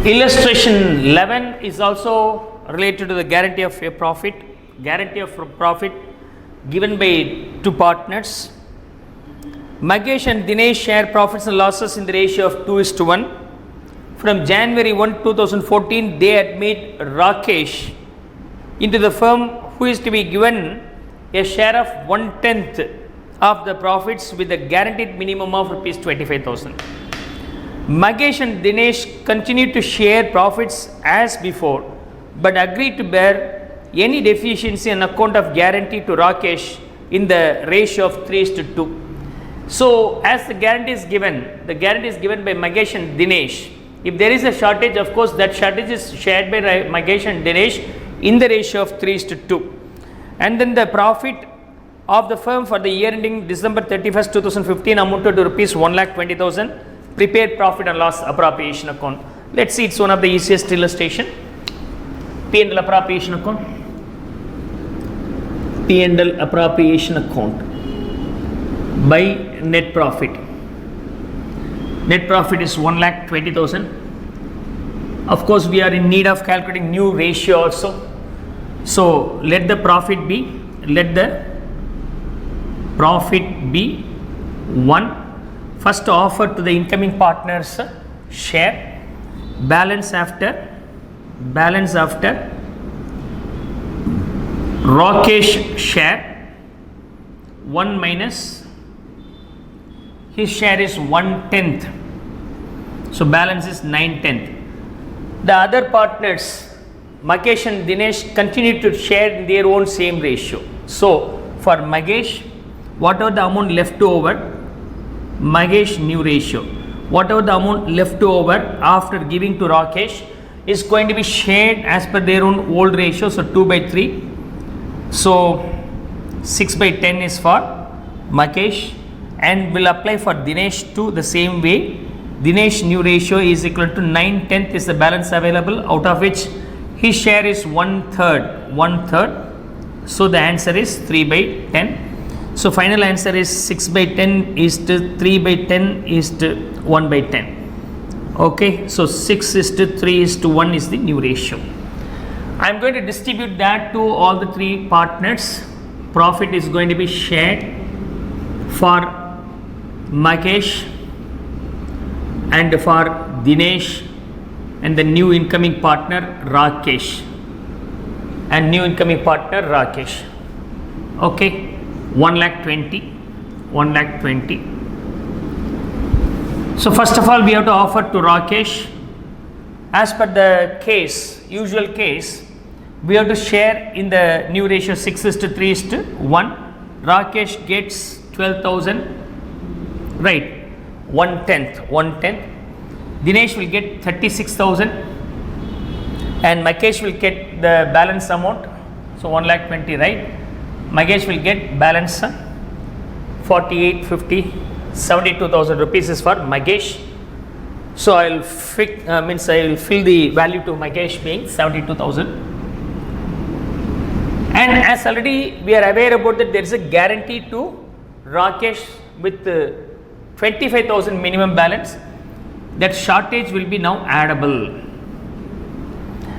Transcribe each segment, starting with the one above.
Illustration 11 is also related to the guarantee of a profit. Guarantee of profit given by two partners. Magesh and Dinesh share profits and losses in the ratio of 2:1. From January 1, 2014, they admit Rakesh into the firm, who is to be given a share of 1/10 of the profits with a guaranteed minimum of rupees 25,000. Magesh and Dinesh continue to share profits as before, but agree to bear any deficiency on account of guarantee to Rakesh in the ratio of 3:2. So, as the guarantee is given by Magesh and Dinesh. If there is a shortage, of course, that shortage is shared by Magesh and Dinesh in the ratio of 3:2. And then the profit of the firm for the year ending December 31st, 2015 amounted to rupees 1,20,000. Prepared profit and loss appropriation account. Let's see, it's one of the easiest illustration. P&L appropriation account. P&L appropriation account by net profit. Net profit is 1,20,000. Of course, we are in need of calculating new ratio also. So let the profit be 1. First offer to the incoming partners share. Balance after Rakesh share 1 minus his share is 1/10. So balance is 9/10. The other partners Magesh and Dinesh continue to share their own same ratio. So for Magesh, whatever the amount left over, Magesh new ratio, whatever the amount left over after giving to Rakesh is going to be shared as per their own old ratio. So 2/3. So 6/10 is for Magesh, and will apply for Dinesh too the same way. Dinesh new ratio is equal to 9/10 is the balance available, out of which his share is 1/3. So the answer is 3/10. So final answer is 6/10 is to 3/10 is to 1/10. Okay, so 6:3:1 is the new ratio. I am going to distribute that to all the three partners. Profit is going to be shared for Magesh and for Dinesh and the new incoming partner Rakesh. Okay, 1,20,000. So first of all, we have to offer to Rakesh, as per the usual case, we have to share in the new ratio 6:3:1. Rakesh gets 12,000, right? 1/10. Dinesh will get 36,000 and Magesh will get the balance amount. So 1,20,000, right? Magesh will get balance 48, 50, 72,000 rupees is for Magesh. So I will fill the value to Magesh being 72,000. And as already we are aware about that, there is a guarantee to Rakesh with 25,000 minimum balance. That shortage will be now addable,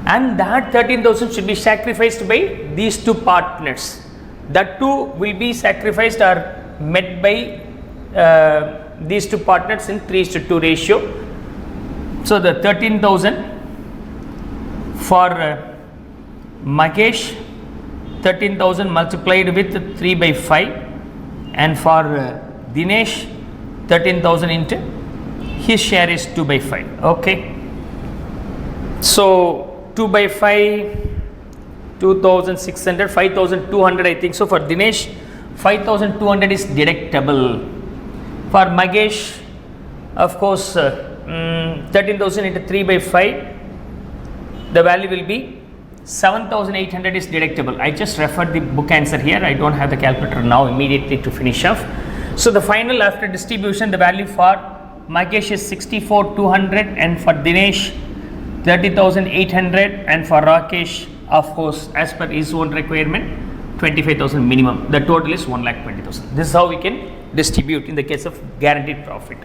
and that 13,000 should be sacrificed by these two partners. That too will be sacrificed or met by these two partners in 3:2 ratio. So the 13,000 for Magesh, 13,000 multiplied with 3/5, and for Dinesh 13,000 into his share is 2/5. Okay, so 2/5, 2,600, 5,200 I think. So for Dinesh 5,200 is deductible. For Magesh, of course, 13,000 into 3/5, the value will be 7,800 is deductible. I just referred the book answer here. I don't have the calculator now immediately to finish off. So the final after distribution, the value for Magesh is 64,200 and for Dinesh 30,800 and for Rakesh, of course, as per his own requirement, 25,000 minimum. The total is 1,20,000. This is how we can distribute in the case of guaranteed profit.